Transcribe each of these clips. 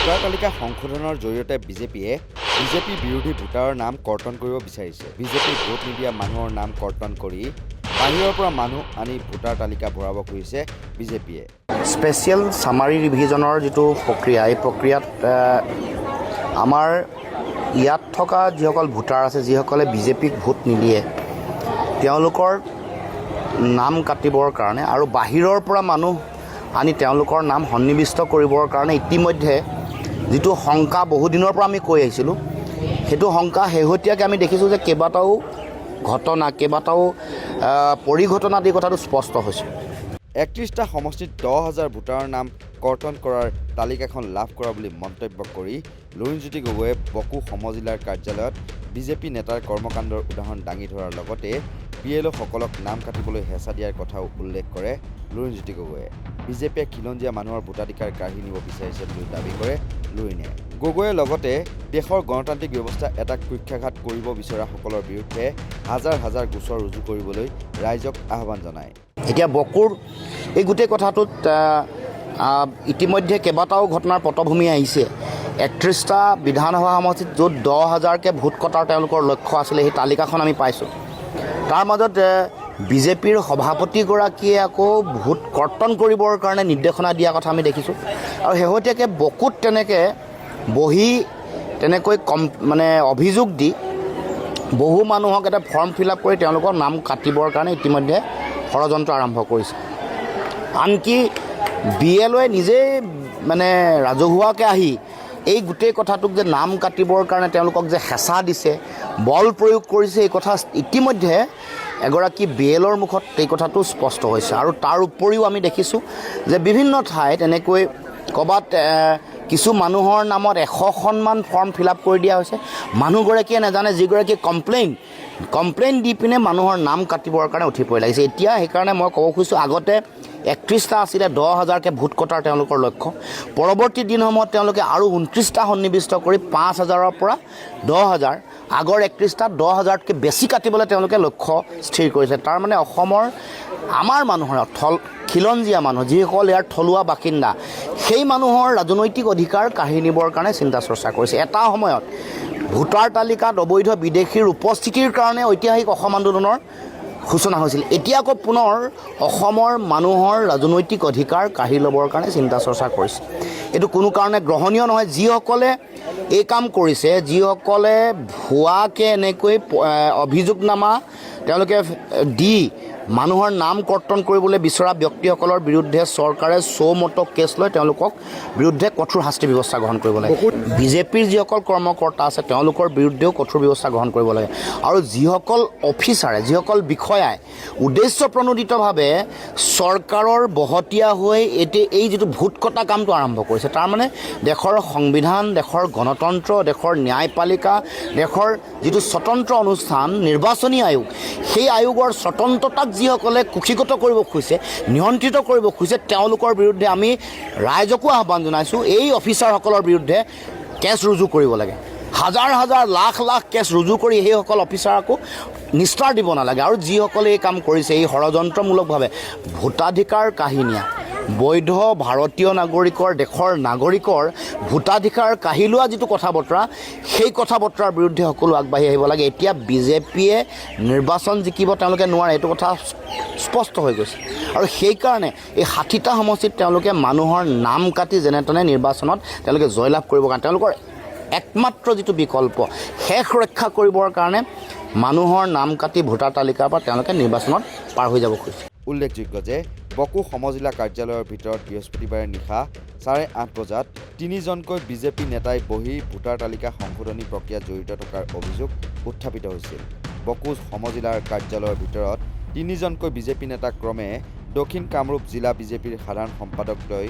Voter তালিকা সংশোধনৰ জৰিয়তে বিজেপি বিৰোধী ভোটাৰৰ নাম কৰ্তন কৰিব বিচাৰিছে। বিজেপিৰ ভোট নিদিয়া মানুহৰ নাম কৰ্তন কৰি বাহিৰৰ পৰা মানুহ আনি ভোটাৰ তালিকা ভৰাব খুজিছে বিজেপিয়ে। স্পেচিয়েল চামাৰী ৰিভিজনৰ যিটো প্ৰক্ৰিয়া, এই প্ৰক্ৰিয়াত আমাৰ ইয়াত থকা যিসকল ভোটাৰ আছে, যিসকলে বিজেপিক ভোট নিদিয়ে, তেওঁলোকৰ নাম কাটিবৰ কাৰণে আৰু বাহিৰৰ পৰা মানুহ আনি তেওঁলোকৰ নাম সন্নিৱিষ্ট কৰিবৰ কাৰণে ইতিমধ্যে যিটো শংকা বহুদিনৰ পৰা আমি কৈ আহিছিলোঁ, সেইটো শংকা শেহতীয়াকৈ আমি দেখিছোঁ যে কেইবাটাও পৰিঘটনা দি কথাটো স্পষ্ট হৈছে। 31টা সমষ্টিত 10,000 ভোটাৰৰ নাম কৰ্তন কৰাৰ তালিকাখন লাভ কৰা বুলি মন্তব্য কৰি লুৰিণজ্যোতি গগৈয়ে বকো সমজিলাৰ কাৰ্যালয়ত বিজেপি নেতাৰ কৰ্মকাণ্ডৰ উদাহৰণ দাঙি ধৰাৰ লগতে BLOসকলক নাম কাটিবলৈ হেঁচা দিয়াৰ কথাও উল্লেখ কৰে লুৰিণজ্যোতি গগৈয়ে। বিজেপিয়ে খিলঞ্জীয়া মানুহৰ ভোটাধিকাৰ কাঢ়ি নিব বিচাৰিছে বুলি দাবী কৰে লুৰিণে। গগৈয়ে লগতে দেশৰ গণতান্ত্ৰিক ব্যৱস্থা এটা কুখ্যাঘাত কৰিব বিচৰাসকলৰ বিৰুদ্ধে হাজাৰ হাজাৰ গোচৰ ৰুজু কৰিবলৈ ৰাইজক আহ্বান জনায়। এতিয়া বকোৰ এই গোটেই কথাটোত ইতিমধ্যে কেইবাটাও ঘটনাৰ পটভূমি আহিছে। 31টা বিধানসভা সমষ্টিত য'ত 10,000কে ভোট কটাৰ তেওঁলোকৰ লক্ষ্য আছিলে, সেই তালিকাখন আমি পাইছোঁ। তাৰ মাজত বিজেপিৰ সভাপতিগৰাকীয়ে আকৌ ভোট কৰ্তন কৰিবৰ কাৰণে নিৰ্দেশনা দিয়া কথা আমি দেখিছোঁ। আৰু শেহতীয়াকৈ বকোত তেনেকৈ অভিযোগ দি বহু মানুহক এটা ফৰ্ম ফিল আপ কৰি তেওঁলোকৰ নাম কাটিবৰ কাৰণে ইতিমধ্যে ষড়যন্ত্ৰ আৰম্ভ কৰিছে। আনকি BLOৱে নিজেই ৰাজহুৱাকৈ আহি এই গোটেই কথাটোক যে নাম কাটিবৰ কাৰণে তেওঁলোকক যে হেঁচা দিছে, বল প্ৰয়োগ কৰিছে, এই কথা ইতিমধ্যে এগৰাকী BLOৰ মুখত এই কথাটো স্পষ্ট হৈছে। আৰু তাৰ উপৰিও আমি দেখিছোঁ যে বিভিন্ন ঠাইত এনেকৈ ক'ৰবাত কিছু মানুহৰ নামত 100খনমান ফৰ্ম ফিল আপ কৰি দিয়া হৈছে। মানুহগৰাকীয়ে নাজানে, যিগৰাকীয়ে কমপ্লেইন দি পিনে মানুহৰ নাম কাটিবৰ কাৰণে উঠি পৰি লাগিছে। এতিয়া সেইকাৰণে মই ক'ব খুজিছোঁ, আগতে 31টা আছিলে 10,000কে ভোট কটাৰ তেওঁলোকৰ লক্ষ্য। পৰৱৰ্তী দিনসমূহত তেওঁলোকে আৰু 29টা সন্নিৱিষ্ট কৰি 5,000ৰ পৰা 10,000, আগৰ 31টাত 10,000তকৈ বেছি কাটিবলৈ তেওঁলোকে লক্ষ্য স্থিৰ কৰিছে। তাৰমানে অসমৰ আমাৰ মানুহৰ খিলঞ্জীয়া মানুহ, যিসকল ইয়াৰ থলুৱা বাসিন্দা, সেই মানুহৰ ৰাজনৈতিক অধিকাৰ কাঢ়ি নিবৰ কাৰণে চিন্তা চৰ্চা কৰিছে। এটা সময়ত ভোটাৰ তালিকাত অবৈধ বিদেশীৰ উপস্থিতিৰ কাৰণে ঐতিহাসিক অসম আন্দোলনৰ সূচনা হৈছিল। এতিয়া আকৌ পুনৰ অসমৰ মানুহৰ ৰাজনৈতিক অধিকাৰ কাঢ়ি ল'বৰ কাৰণে চিন্তা চৰ্চা কৰিছে। এইটো কোনো কাৰণে গ্ৰহণীয় নহয়। যিসকলে এই কাম কৰিছে, যিসকলে ভুৱাকৈ এনেকৈ অভিযোগনামা তেওঁলোকে দি মানুহৰ নাম কৰ্তন কৰিবলৈ বিচৰা ব্যক্তিসকলৰ বিৰুদ্ধে চৰকাৰে চৌমতো কেছ লৈ তেওঁলোকক বিৰুদ্ধে কঠোৰ শাস্তি ব্যৱস্থা গ্ৰহণ কৰিব লাগে। বিজেপিৰ যিসকল কৰ্মকৰ্তা আছে তেওঁলোকৰ বিৰুদ্ধেও কঠোৰ ব্যৱস্থা গ্ৰহণ কৰিব লাগে। আৰু যিসকল অফিচাৰে, যিসকল বিষয়াই উদ্দেশ্যপ্ৰণোদিতভাৱে চৰকাৰৰ বহতীয়া হৈ এতিয়া এই যিটো ভোট কটা কামটো আৰম্ভ কৰিছে, তাৰমানে দেশৰ সংবিধান, দেশৰ গণতন্ত্ৰ, দেশৰ ন্যায়পালিকা, দেশৰ যিটো স্বতন্ত্ৰ অনুষ্ঠান নিৰ্বাচনী আয়োগ, সেই আয়োগৰ স্বতন্ত্ৰতাক যিসকলে কুক্ষিগত কৰিব খুজিছে, নিয়ন্ত্ৰিত কৰিব খুজিছে, তেওঁলোকৰ বিৰুদ্ধে আমি ৰাইজকো আহ্বান জনাইছোঁ, এই অফিচাৰসকলৰ বিৰুদ্ধে কেছ ৰুজু কৰিব লাগে। হাজাৰ হাজাৰ লাখ লাখ কেছ ৰুজু কৰি সেইসকল অফিচাৰকো নিষ্ঠাৰ দিব নালাগে। আৰু যিসকলে এই কাম কৰিছে, এই ষড়যন্ত্ৰমূলকভাৱে ভোটাধিকাৰ কাঢ়ি নিয়া, বৈধ ভাৰতীয় নাগৰিকৰ, দেশৰ নাগৰিকৰ ভোটাধিকাৰ কাঢ়ি লোৱা যিটো কথা বতৰা, সেই কথা বতৰাৰ বিৰুদ্ধে সকলো আগবাঢ়ি আহিব লাগে। এতিয়া বিজেপিয়ে নিৰ্বাচন জিকিব তেওঁলোকে নোৱাৰে, এইটো কথা স্পষ্ট হৈ গৈছে। আৰু সেইকাৰণে এই 60টা সমষ্টিত তেওঁলোকে মানুহৰ নাম কাটি যেনে তেনে নিৰ্বাচনত তেওঁলোকে জয়লাভ কৰিবৰ কাৰণে তেওঁলোকৰ একমাত্ৰ যিটো বিকল্প, শেষ ৰক্ষা কৰিবৰ কাৰণে মানুহৰ নাম কাটি ভোটাৰ তালিকাৰ পৰা তেওঁলোকে নিৰ্বাচনত পাৰ হৈ যাব খুজিছে। উল্লেখযোগ্য যে বকো সমজিলা কাৰ্যালয়ৰ ভিতৰত বৃহস্পতিবাৰে নিশা 8:30 বজাত 3জনকৈ বিজেপি নেতাই বহি ভোটাৰ তালিকা সংশোধনী প্ৰক্ৰিয়াত জড়িত থকাৰ অভিযোগ উত্থাপিত হৈছিল। বকো সমজিলাৰ কাৰ্যালয়ৰ ভিতৰত 3জনকৈ বিজেপি নেতা ক্ৰমে দক্ষিণ কামৰূপ জিলা বিজেপিৰ সাধাৰণ সম্পাদকদ্বয়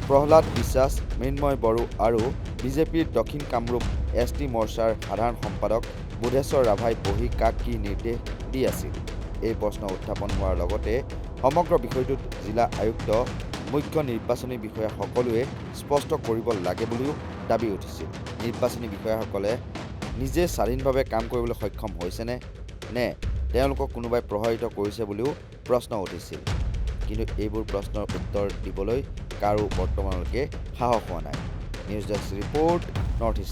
প্ৰহ্লাদ বিশ্বাস, মৃন্ময় বড়ো আৰু বিজেপিৰ দক্ষিণ কামৰূপ ST মৰ্চাৰ সাধাৰণ সম্পাদক বুধেশ্বৰ ৰাভাই বহি কাক কি নিৰ্দেশ দি আছিল, এই প্ৰশ্ন উত্থাপন হোৱাৰ লগতে সমগ্ৰ বিষয়টোত জিলা আয়ুক্ত, মুখ্য নিৰ্বাচনী বিষয়া সকলোৱে স্পষ্ট কৰিব লাগে বুলিও দাবী উঠিছিল। নিৰ্বাচনী বিষয়াসকলে নিজে স্বাধীনভাৱে কাম কৰিবলৈ সক্ষম হৈছেনে, নে তেওঁলোকক কোনোবাই প্ৰভাৱিত কৰিছে বুলিও প্ৰশ্ন উঠিছিল। কিন্তু এইবোৰ প্ৰশ্নৰ উত্তৰ দিবলৈ কাৰো বৰ্তমানলৈকে সাহস হোৱা নাই। News desk report north east.